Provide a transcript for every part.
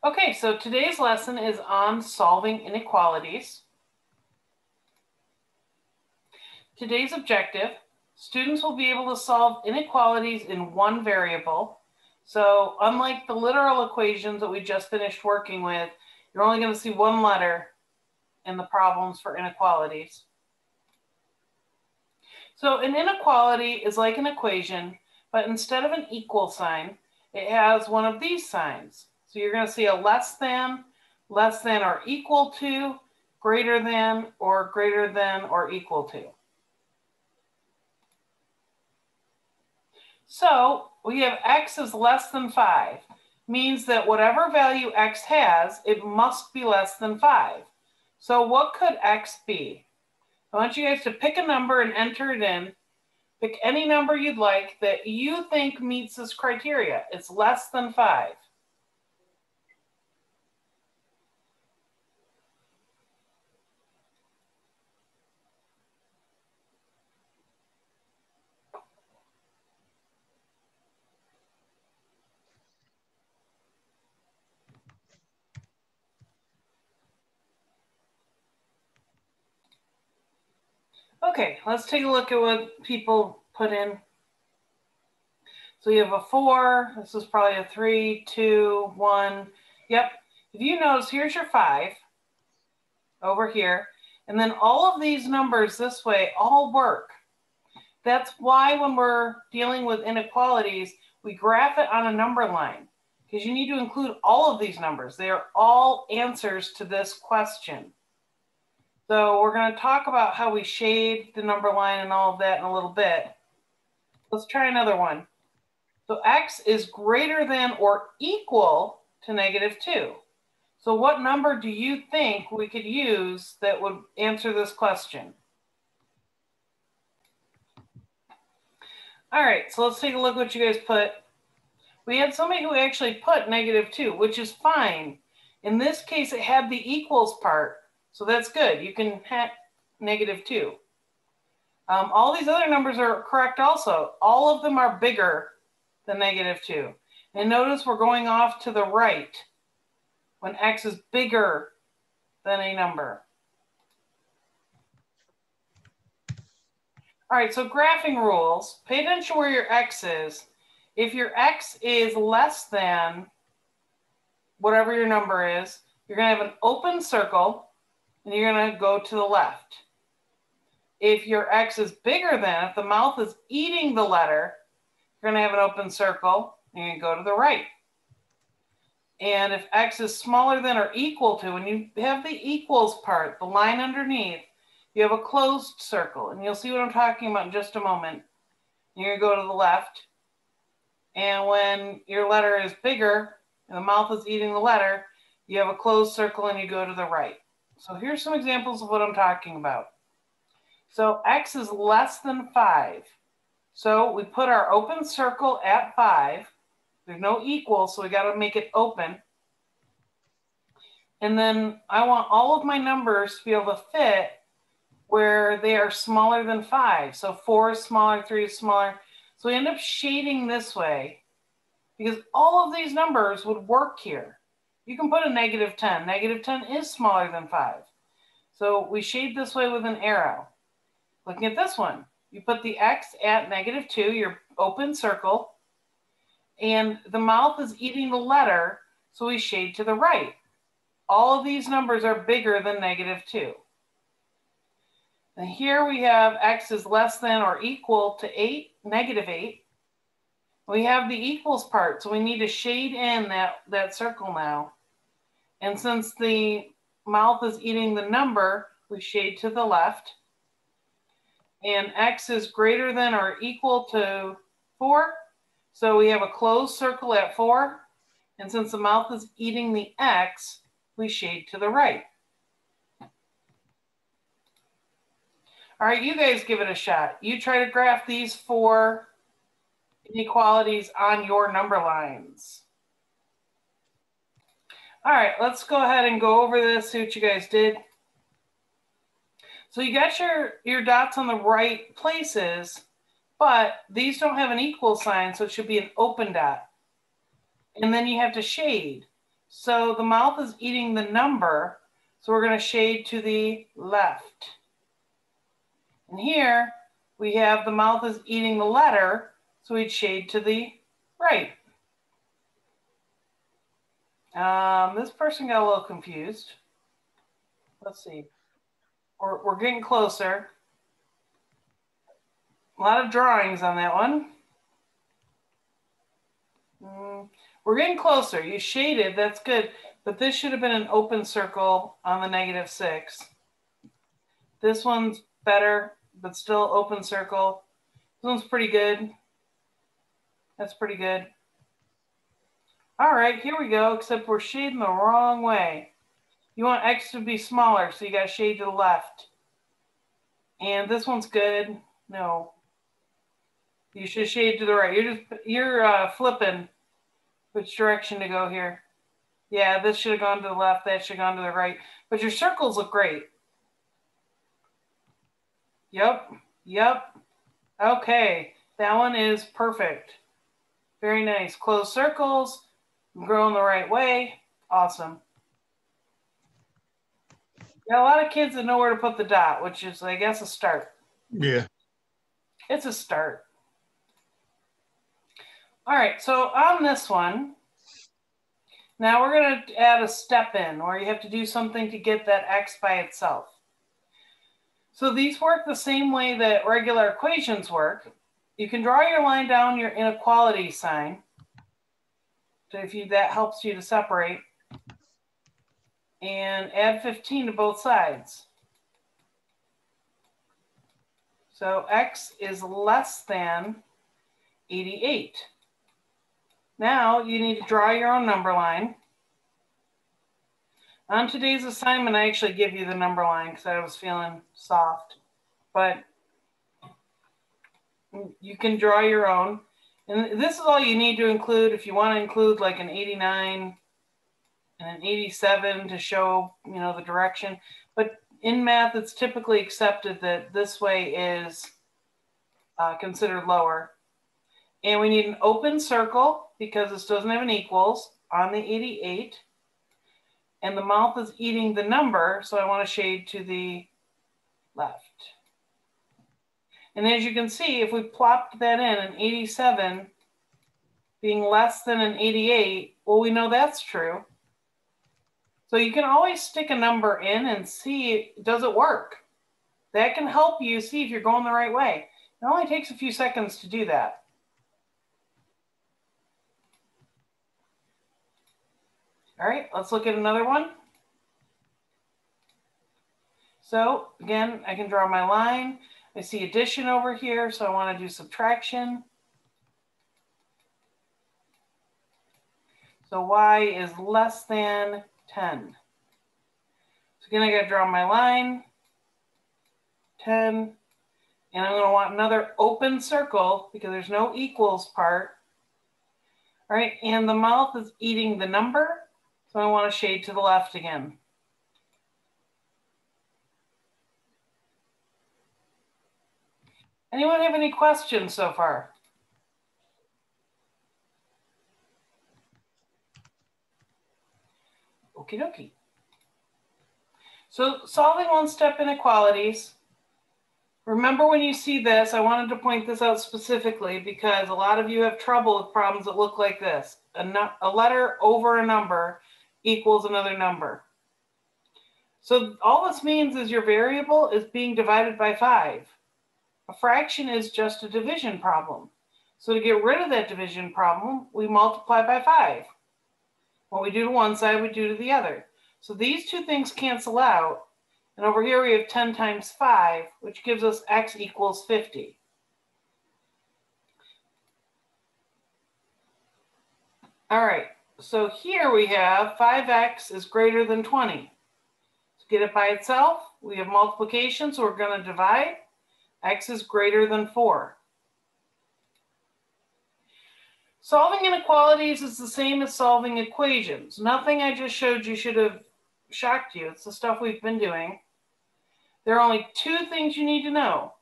Okay, so today's lesson is on solving inequalities. Today's objective, students will be able to solve inequalities in one variable. So unlike the literal equations that we just finished working with, you're only going to see one letter in the problems for inequalities. So an inequality is like an equation, but instead of an equal sign, it has one of these signs. So you're going to see a less than or equal to, greater than or equal to. So we have x is less than 5, means that whatever value x has, it must be less than 5. So what could x be? I want you guys to pick a number and enter it in. Pick any number you'd like that you think meets this criteria. It's less than 5. Okay, let's take a look at what people put in. So you have a 4, this is probably a 3, 2, 1. Yep, if you notice, here's your 5 over here. And then all of these numbers this way all work. That's why when we're dealing with inequalities, we graph it on a number line, because you need to include all of these numbers. They are all answers to this question. So we're going to talk about how we shade the number line and all of that in a little bit. Let's try another one. So x is greater than or equal to -2. So what number do you think we could use that would answer this question? All right, so let's take a look what you guys put. We had somebody who actually put -2, which is fine. In this case, it had the equals part, so that's good. You can have -2. All these other numbers are correct also. All of them are bigger than -2. And notice we're going off to the right when x is bigger than a number. All right, so graphing rules. Pay attention where your x is. If your x is less than whatever your number is, you're going to have an open circle, and you're going to go to the left. If your x is bigger than, if the mouth is eating the letter, you're going to have an open circle, and you're going to go to the right. And if x is smaller than or equal to, when you have the equals part, the line underneath, you have a closed circle. And you'll see what I'm talking about in just a moment. You're going to go to the left. And when your letter is bigger and the mouth is eating the letter, you have a closed circle and you go to the right. So here's some examples of what I'm talking about. So x is less than 5. So we put our open circle at 5. There's no equal, so we got to make it open. And then I want all of my numbers to be able to fit where they are smaller than 5. So 4 is smaller, 3 is smaller. So we end up shading this way because all of these numbers would work here. You can put a -10. -10 is smaller than 5. So we shade this way with an arrow. Looking at this one, you put the x at -2, your open circle, and the mouth is eating the letter, so we shade to the right. All of these numbers are bigger than -2. And here we have x is less than or equal to -8. We have the equals part, so we need to shade in that circle now. And since the mouth is eating the number, we shade to the left. And x is greater than or equal to 4. So we have a closed circle at 4. And since the mouth is eating the x, we shade to the right. All right, you guys give it a shot. You try to graph these 4 inequalities on your number lines. All right, let's go ahead and go over this, see what you guys did. So you got your dots on the right places, but these don't have an equal sign, so it should be an open dot. And then you have to shade. So the mouth is eating the number, so we're going to shade to the left. And here we have the mouth is eating the letter, so we'd shade to the right. This person got a little confused. Let's see. We're getting closer. A lot of drawings on that one. We're getting closer. You shaded, that's good. But this should have been an open circle on the -6. This one's better, but still open circle. This one's pretty good. That's pretty good. All right, here we go, except we're shading the wrong way. You want X to be smaller, so you got to shade to the left. And this one's good. No. You should shade to the right. You're flipping which direction to go here. Yeah, this should have gone to the left. That should have gone to the right. But your circles look great. Yep. Okay, that one is perfect. Very nice. Close circles. Growing the right way. Awesome. Got a lot of kids that know where to put the dot, which is, I guess, a start. Yeah. It's a start. All right, so on this one, now we're going to add a step in where you have to do something to get that X by itself. So these work the same way that regular equations work. You can draw your line down your inequality sign. So that helps you to separate. And add 15 to both sides. So X is less than 88. Now you need to draw your own number line. On today's assignment, I actually give you the number line because I was feeling soft. But you can draw your own. And this is all you need to include if you want to include like an 89 and an 87 to show, the direction. But in math, it's typically accepted that this way is considered lower. And we need an open circle because this doesn't have an equals on the 88. And the mouth is eating the number, so I want to shade to the left. And as you can see, if we plopped that in, an 87 being less than an 88, well, we know that's true. So you can always stick a number in and see, does it work? That can help you see if you're going the right way. It only takes a few seconds to do that. All right, let's look at another one. So again, I can draw my line. I see addition over here, so I want to do subtraction. So y is less than 10. So again, I got to draw my line, 10, and I'm going to want another open circle because there's no equals part. All right, and the mouth is eating the number, so I want to shade to the left again. Anyone have any questions so far? Okie dokie. So solving one-step inequalities. Remember when you see this, I wanted to point this out specifically because a lot of you have trouble with problems that look like this. A letter over a number equals another number. So all this means is your variable is being divided by 5. A fraction is just a division problem. So to get rid of that division problem, we multiply by 5. What we do to one side, we do to the other. So these two things cancel out. And over here we have 10 times 5, which gives us x equals 50. All right, so here we have 5x is greater than 20. To get it by itself, we have multiplication, so we're going to divide. X is greater than 4. Solving inequalities is the same as solving equations. Nothing I just showed you should have shocked you. It's the stuff we've been doing. There are only 2 things you need to know.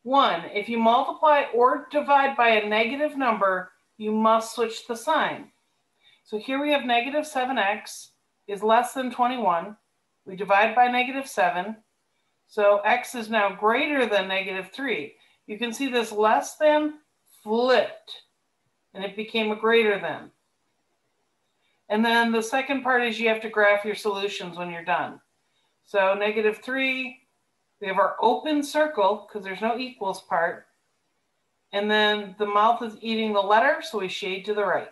1, if you multiply or divide by a negative number, you must switch the sign. So here we have negative 7x is less than 21. We divide by negative 7. So x is now greater than negative 3. You can see this less than flipped, and it became a greater than. And then the second part is you have to graph your solutions when you're done. So negative 3, we have our open circle because there's no equals part. And then the mouth is eating the letter, so we shade to the right.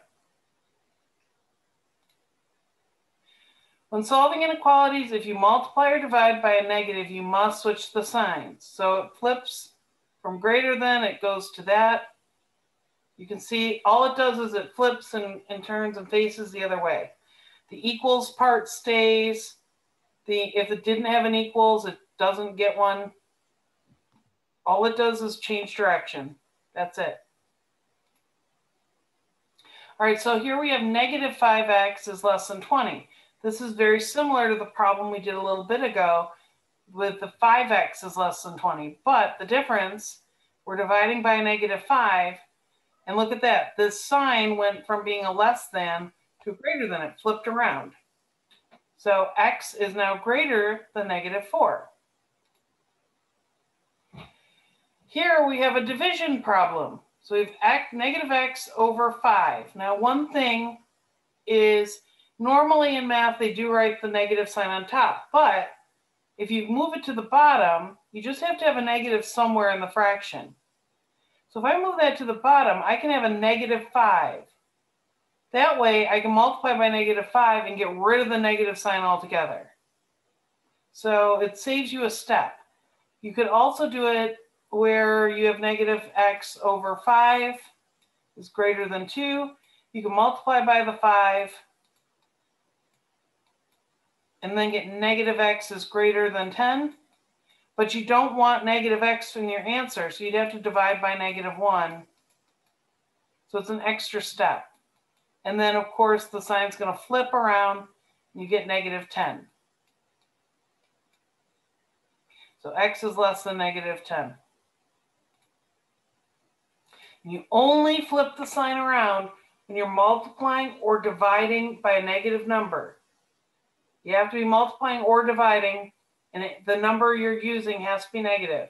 When solving inequalities, if you multiply or divide by a negative, you must switch the signs. So it flips from greater than, it goes to that. You can see all it does is it flips and turns and faces the other way. The equals part stays. If it didn't have an equals, it doesn't get one. All it does is change direction. That's it. All right, so here we have negative 5x is less than 20. This is very similar to the problem we did a little bit ago with the 5x is less than 20. But the difference, we're dividing by a negative 5. And look at that. This sign went from being a less than to greater than. It flipped around. So x is now greater than negative 4. Here we have a division problem. So we have negative x over 5. Now one thing is, normally in math, they do write the negative sign on top, but if you move it to the bottom, you just have to have a negative somewhere in the fraction. So if I move that to the bottom, I can have a negative 5. That way, I can multiply by negative 5 and get rid of the negative sign altogether. So it saves you a step. You could also do it where you have negative x over 5 is greater than 2. You can multiply by the 5 and then get negative x is greater than 10. But you don't want negative x in your answer, so you'd have to divide by negative 1. So it's an extra step. And then, of course, the sign's going to flip around, and you get negative 10. So x is less than negative 10. And you only flip the sign around when you're multiplying or dividing by a negative number. You have to be multiplying or dividing, and the number you're using has to be negative.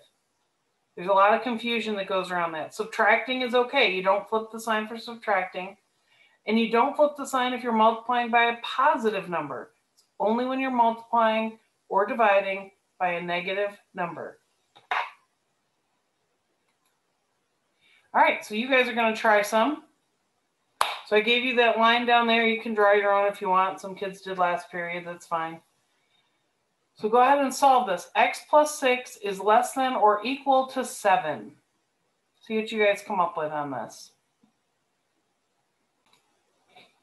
There's a lot of confusion that goes around that. Subtracting is okay. You don't flip the sign for subtracting. And you don't flip the sign if you're multiplying by a positive number. It's only when you're multiplying or dividing by a negative number. All right, so you guys are going to try some. So I gave you that line down there. You can draw your own if you want. Some kids did last period. That's fine. So go ahead and solve this. X plus 6 is less than or equal to 7. See what you guys come up with on this.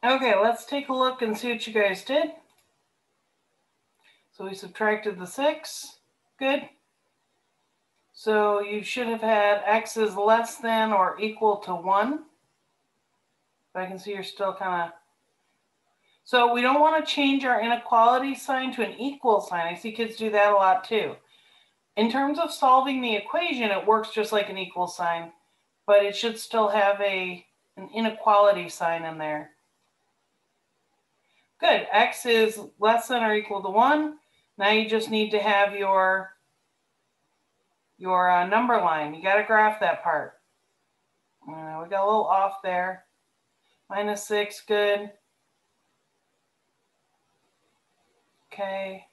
Okay, let's take a look and see what you guys did. So we subtracted the 6. Good. So you should have had x is less than or equal to 1. But I can see you're still kind of... So we don't want to change our inequality sign to an equal sign. I see kids do that a lot too. In terms of solving the equation, it works just like an equal sign, but it should still have an inequality sign in there. Good. X is less than or equal to 1. Now you just need to have your number line. You got to graph that part. We got a little off there. -6, good. Okay.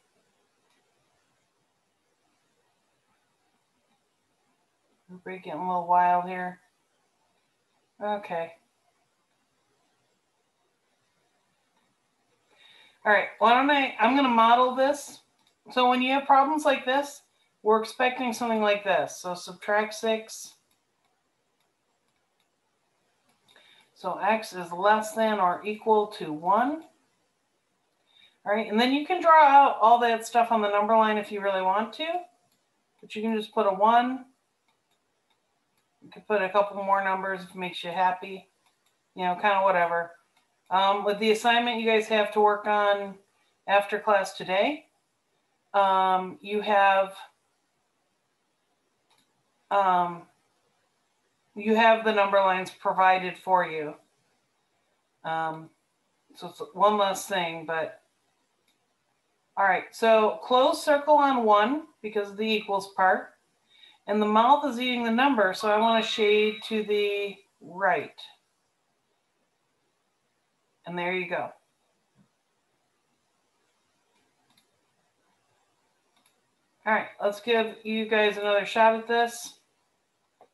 We're getting a little wild here. Okay. All right, I'm going to model this. So when you have problems like this, we're expecting something like this. So subtract 6. So x is less than or equal to 1. All right, and then you can draw out all that stuff on the number line if you really want to. But you can just put a 1. You can put a couple more numbers if it makes you happy. You know, kind of whatever. With the assignment you guys have to work on after class today, you have the number lines provided for you. So it's one less thing, but all right. So close circle on 1 because of the equals part. And the mouth is eating the number, so I want to shade to the right. And there you go. All right, let's give you guys another shot at this.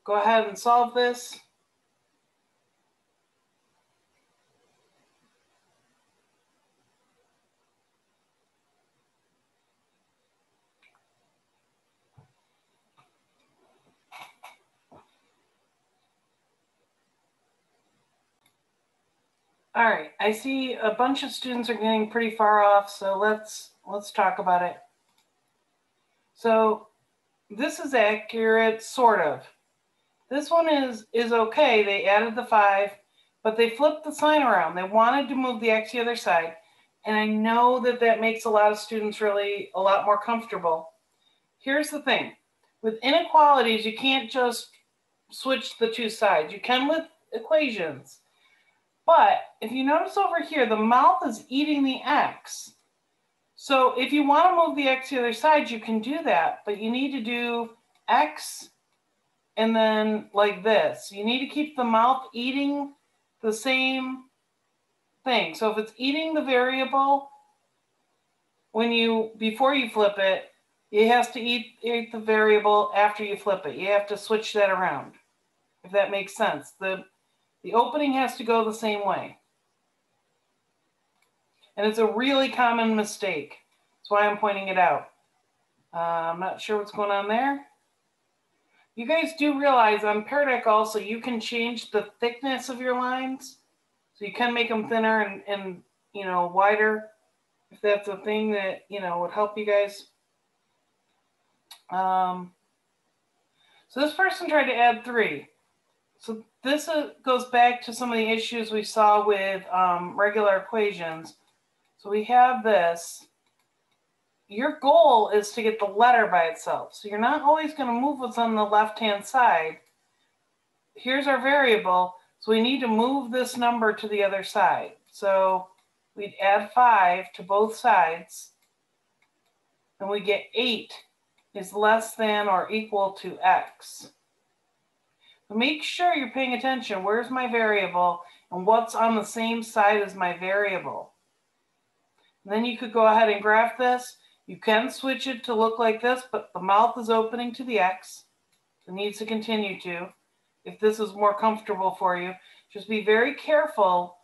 Go ahead and solve this. All right, I see a bunch of students are getting pretty far off, so let's talk about it. So this is accurate, sort of. This one is okay. They added the 5, but they flipped the sign around. They wanted to move the x to the other side, and I know that that makes a lot of students really a lot more comfortable. Here's the thing. With inequalities, you can't just switch the two sides. You can with equations. But if you notice over here, the mouth is eating the x. So if you want to move the x to the other side, you can do that, but you need to do x and then like this. You need to keep the mouth eating the same thing. So if it's eating the variable, before you flip it, it has to eat the variable after you flip it. You have to switch that around, if that makes sense. The opening has to go the same way. And it's a really common mistake. That's why I'm pointing it out. I'm not sure what's going on there. You guys do realize on Pear Deck also, you can change the thickness of your lines. So you can make them thinner and wider, if that's a thing that, would help you guys. So this person tried to add 3. So this goes back to some of the issues we saw with regular equations. So we have this. Your goal is to get the letter by itself. So you're not always going to move what's on the left-hand side. Here's our variable. So we need to move this number to the other side. So we'd add 5 to both sides. And we get 8 is less than or equal to x. Make sure you're paying attention. Where's my variable and what's on the same side as my variable? And then you could go ahead and graph this. You can switch it to look like this, but the mouth is opening to the x. It needs to continue to. If this is more comfortable for you, just be very careful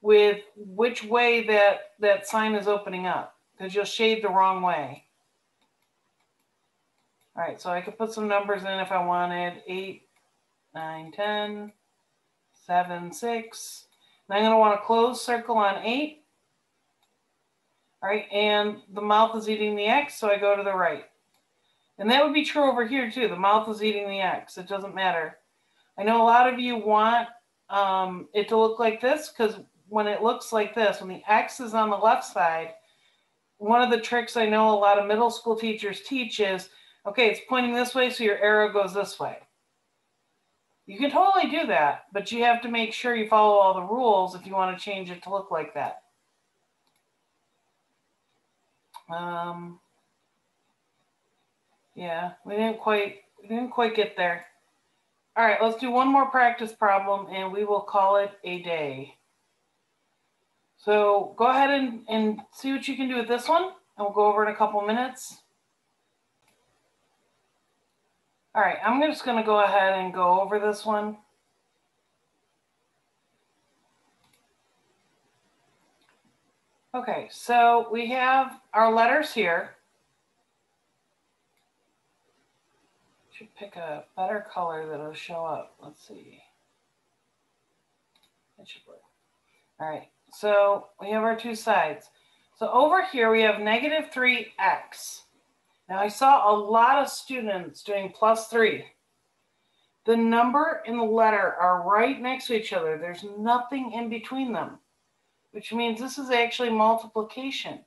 with which way that sign is opening up, because you'll shade the wrong way. All right, so I could put some numbers in if I wanted. 8, 9, 10, 7, 6. And I'm going to want to close circle on 8. All right, and the mouth is eating the x, so I go to the right. And that would be true over here too. The mouth is eating the x. It doesn't matter. I know a lot of you want it to look like this, because when it looks like this, when the x is on the left side, one of the tricks I know a lot of middle school teachers teach is, okay, it's pointing this way, so your arrow goes this way. You can totally do that, but you have to make sure you follow all the rules if you want to change it to look like that. Yeah, we didn't quite get there. All right, let's do one more practice problem and we will call it a day. So go ahead and see what you can do with this one, and we'll go over in a couple minutes. All right, I'm just going to go ahead and go over this one. Okay, so we have our letters here. Should pick a better color that'll show up. Let's see. It should work. All right, so we have our two sides. So over here we have negative 3x. Now I saw a lot of students doing +3. The number and the letter are right next to each other. There's nothing in between them, which means this is actually multiplication.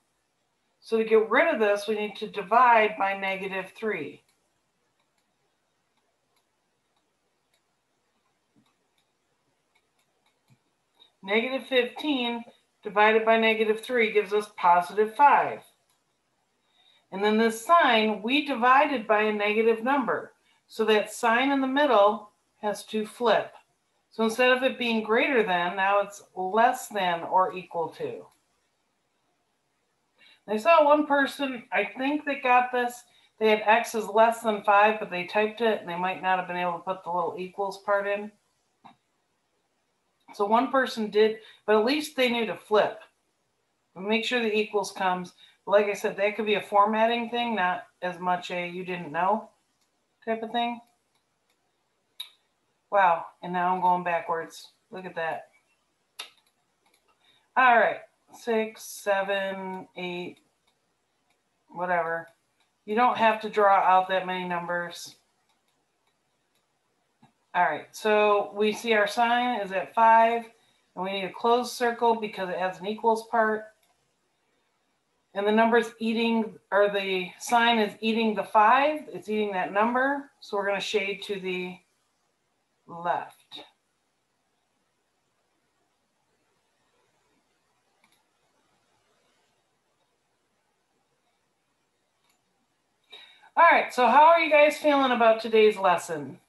So to get rid of this, we need to divide by -3. -15 divided by -3 gives us +5. And then this sign, we divided by a negative number. So that sign in the middle has to flip. So instead of it being greater than, now it's less than or equal to. I saw one person, I think they got this. They had x is less than 5, but they typed it and they might not have been able to put the little equals part in. So one person did, but at least they knew to flip. Make sure the equals comes. Like I said, that could be a formatting thing, not as much a you didn't know type of thing. Wow, and now I'm going backwards. Look at that. All right, 6, 7, 8, whatever. You don't have to draw out that many numbers. All right, so we see our sign is at 5, and we need a closed circle because it has an equals part. And the number's eating, or the sign is eating the 5. It's eating that number. So we're going to shade to the left. All right, so how are you guys feeling about today's lesson?